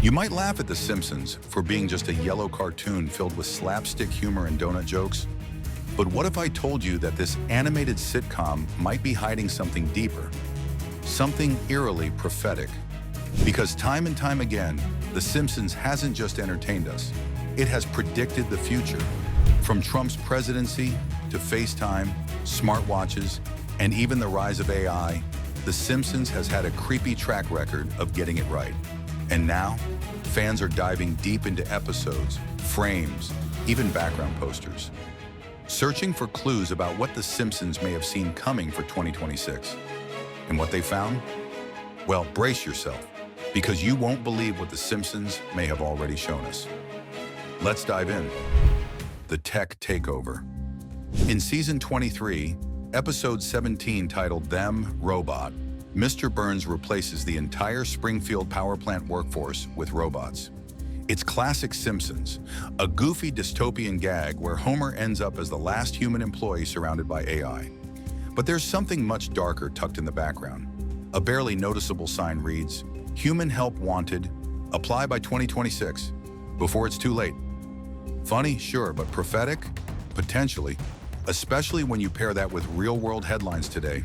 You might laugh at The Simpsons for being just a yellow cartoon filled with slapstick humor and donut jokes. But what if I told you that this animated sitcom might be hiding something deeper? Something eerily prophetic. Because time and time again, The Simpsons hasn't just entertained us. It has predicted the future. From Trump's presidency to FaceTime, smartwatches, and even the rise of AI, The Simpsons has had a creepy track record of getting it right. And now, fans are diving deep into episodes, frames, even background posters, searching for clues about what The Simpsons may have seen coming for 2026. And what they found? Well, brace yourself, because you won't believe what The Simpsons may have already shown us. Let's dive in. The Tech Takeover. In Season 23, Episode 17 titled Them Robot, Mr. Burns replaces the entire Springfield power plant workforce with robots. It's classic Simpsons, a goofy dystopian gag where Homer ends up as the last human employee surrounded by AI. But there's something much darker tucked in the background. A barely noticeable sign reads, "Human help wanted. Apply by 2026, before it's too late." Funny, sure, but prophetic? Potentially, especially when you pair that with real-world headlines today.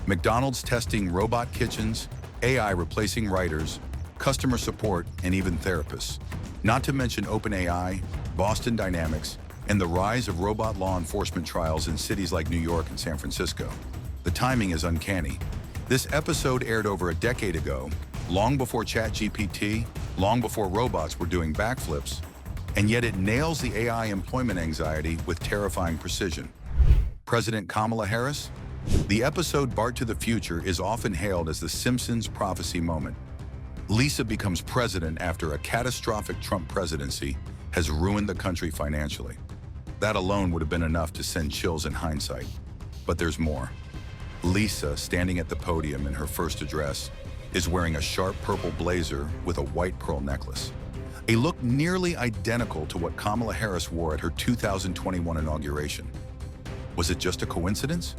McDonald's testing robot kitchens, AI replacing writers, customer support, and even therapists. Not to mention OpenAI, Boston Dynamics, and the rise of robot law enforcement trials in cities like New York and San Francisco. The timing is uncanny. This episode aired over a decade ago, long before ChatGPT, long before robots were doing backflips, and yet it nails the AI employment anxiety with terrifying precision. President Kamala Harris? The episode Bart to the Future is often hailed as the Simpsons prophecy moment. Lisa becomes president after a catastrophic Trump presidency has ruined the country financially. That alone would have been enough to send chills in hindsight. But there's more. Lisa, standing at the podium in her first address, is wearing a sharp purple blazer with a white pearl necklace. A look nearly identical to what Kamala Harris wore at her 2021 inauguration. Was it just a coincidence?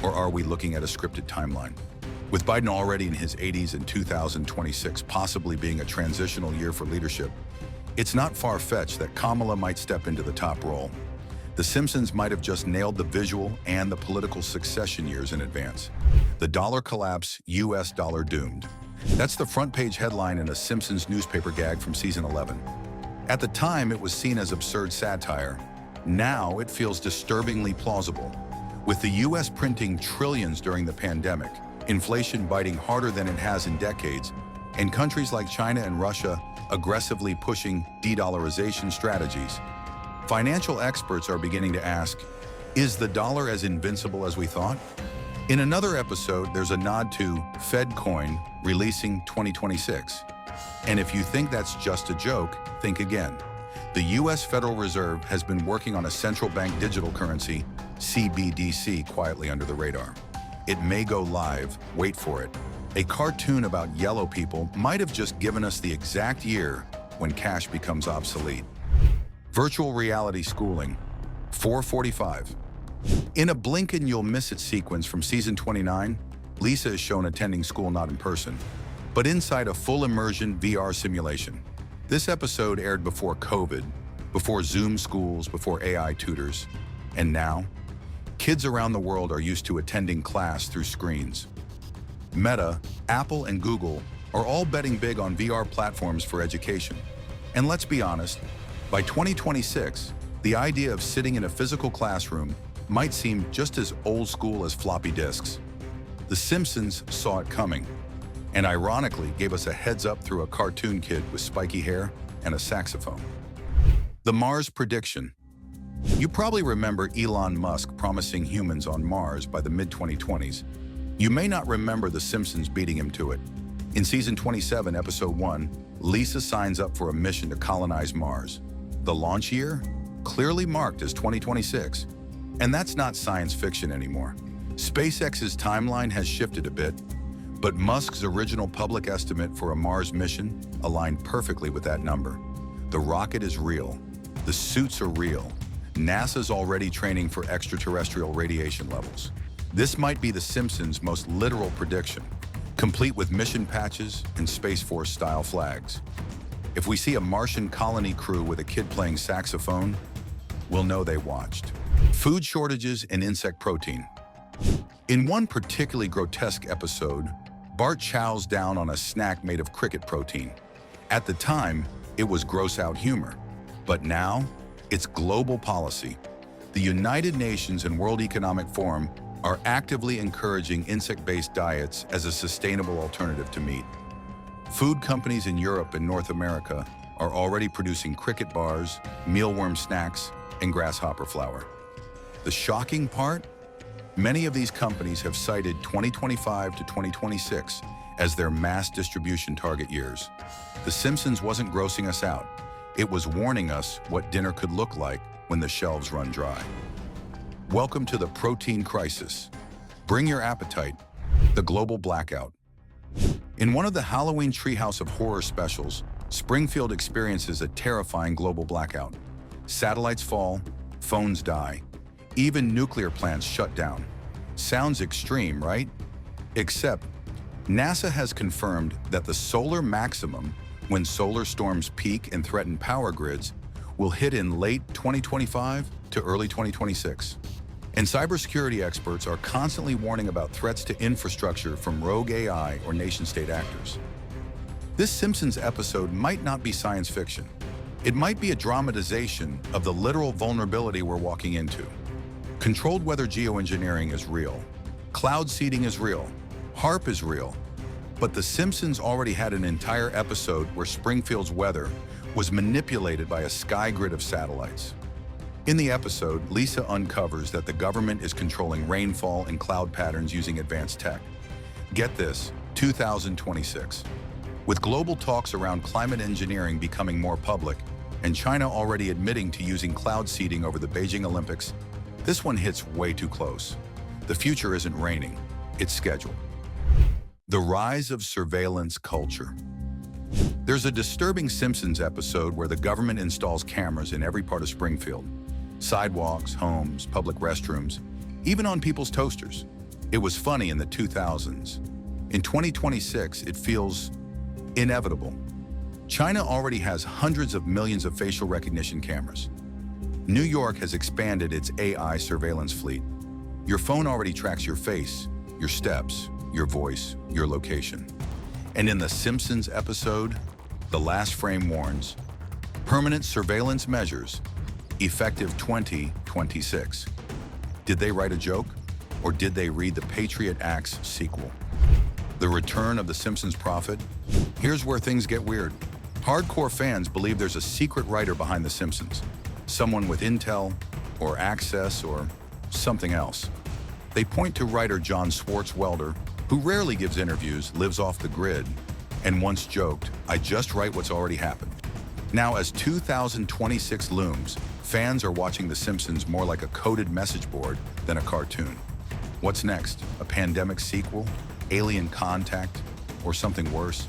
Or are we looking at a scripted timeline? With Biden already in his 80s and 2026 possibly being a transitional year for leadership, it's not far-fetched that Kamala might step into the top role. The Simpsons might have just nailed the visual and the political succession years in advance. The dollar collapse, US dollar doomed. That's the front page headline in a Simpsons newspaper gag from season 11. At the time, it was seen as absurd satire. Now it feels disturbingly plausible. With the US printing trillions during the pandemic, inflation biting harder than it has in decades, and countries like China and Russia aggressively pushing de-dollarization strategies, financial experts are beginning to ask, is the dollar as invincible as we thought? In another episode, there's a nod to Fed coin releasing 2026. And if you think that's just a joke, think again. The US Federal Reserve has been working on a central bank digital currency, CBDC, quietly under the radar. It may go live, wait for it. A cartoon about yellow people might have just given us the exact year when cash becomes obsolete. Virtual reality schooling, 4:45. In a blink and you'll miss it sequence from season 29, Lisa is shown attending school not in person, but inside a full immersion VR simulation. This episode aired before COVID, before Zoom schools, before AI tutors, and now, kids around the world are used to attending class through screens. Meta, Apple, and Google are all betting big on VR platforms for education. And let's be honest, by 2026, the idea of sitting in a physical classroom might seem just as old school as floppy disks. The Simpsons saw it coming, and ironically gave us a heads up through a cartoon kid with spiky hair and a saxophone. The Mars Prediction. You probably remember Elon Musk promising humans on Mars by the mid-2020s. You may not remember The Simpsons beating him to it. In season 27, episode 1, Lisa signs up for a mission to colonize Mars. The launch year? Clearly marked as 2026. And that's not science fiction anymore. SpaceX's timeline has shifted a bit, but Musk's original public estimate for a Mars mission aligned perfectly with that number. The rocket is real. The suits are real. NASA's already training for extraterrestrial radiation levels. This might be The Simpsons' most literal prediction, complete with mission patches and Space Force-style flags. If we see a Martian colony crew with a kid playing saxophone, we'll know they watched. Food shortages and insect protein. In one particularly grotesque episode, Bart chows down on a snack made of cricket protein. At the time, it was gross-out humor. But now, it's global policy. The United Nations and World Economic Forum are actively encouraging insect-based diets as a sustainable alternative to meat. Food companies in Europe and North America are already producing cricket bars, mealworm snacks, and grasshopper flour. The shocking part? Many of these companies have cited 2025 to 2026 as their mass distribution target years. The Simpsons wasn't grossing us out. It was warning us what dinner could look like when the shelves run dry. Welcome to the protein crisis. Bring your appetite. The global blackout. In one of the Halloween Treehouse of Horror specials, Springfield experiences a terrifying global blackout. Satellites fall, phones die, even nuclear plants shut down. Sounds extreme, right? Except, NASA has confirmed that the solar maximum, when solar storms peak and threaten power grids, will hit in late 2025 to early 2026. And cybersecurity experts are constantly warning about threats to infrastructure from rogue AI or nation-state actors. This Simpsons episode might not be science fiction. It might be a dramatization of the literal vulnerability we're walking into. Controlled weather geoengineering is real. Cloud seeding is real. HARP is real. But The Simpsons already had an entire episode where Springfield's weather was manipulated by a sky grid of satellites. In the episode, Lisa uncovers that the government is controlling rainfall and cloud patterns using advanced tech. Get this, 2026. With global talks around climate engineering becoming more public, and China already admitting to using cloud seeding over the Beijing Olympics, this one hits way too close. The future isn't raining, it's scheduled. The rise of surveillance culture. There's a disturbing Simpsons episode where the government installs cameras in every part of Springfield. Sidewalks, homes, public restrooms, even on people's toasters. It was funny in the 2000s. In 2026, it feels inevitable. China already has hundreds of millions of facial recognition cameras. New York has expanded its AI surveillance fleet. Your phone already tracks your face, your steps, your voice, your location. And in the Simpsons episode, the last frame warns, permanent surveillance measures, effective 2026. Did they write a joke, or did they read the Patriot Act's sequel? The return of the Simpsons prophet? Here's where things get weird. Hardcore fans believe there's a secret writer behind The Simpsons, someone with intel, or access, or something else. They point to writer John Swartzwelder, who rarely gives interviews, lives off the grid, and once joked, "I just write what's already happened." Now, as 2026 looms, fans are watching The Simpsons more like a coded message board than a cartoon. What's next? A pandemic sequel? Alien contact? Or something worse?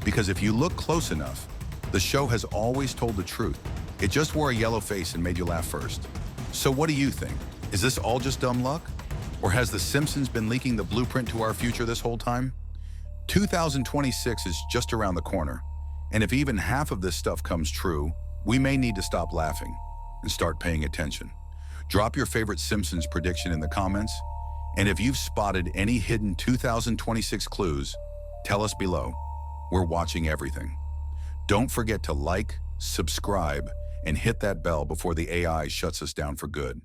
Because if you look close enough, the show has always told the truth. It just wore a yellow face and made you laugh first. So what do you think? Is this all just dumb luck? Or has The Simpsons been leaking the blueprint to our future this whole time? 2026 is just around the corner. And if even half of this stuff comes true, we may need to stop laughing and start paying attention. Drop your favorite Simpsons prediction in the comments. And if you've spotted any hidden 2026 clues, tell us below. We're watching everything. Don't forget to like, subscribe, and hit that bell before the AI shuts us down for good.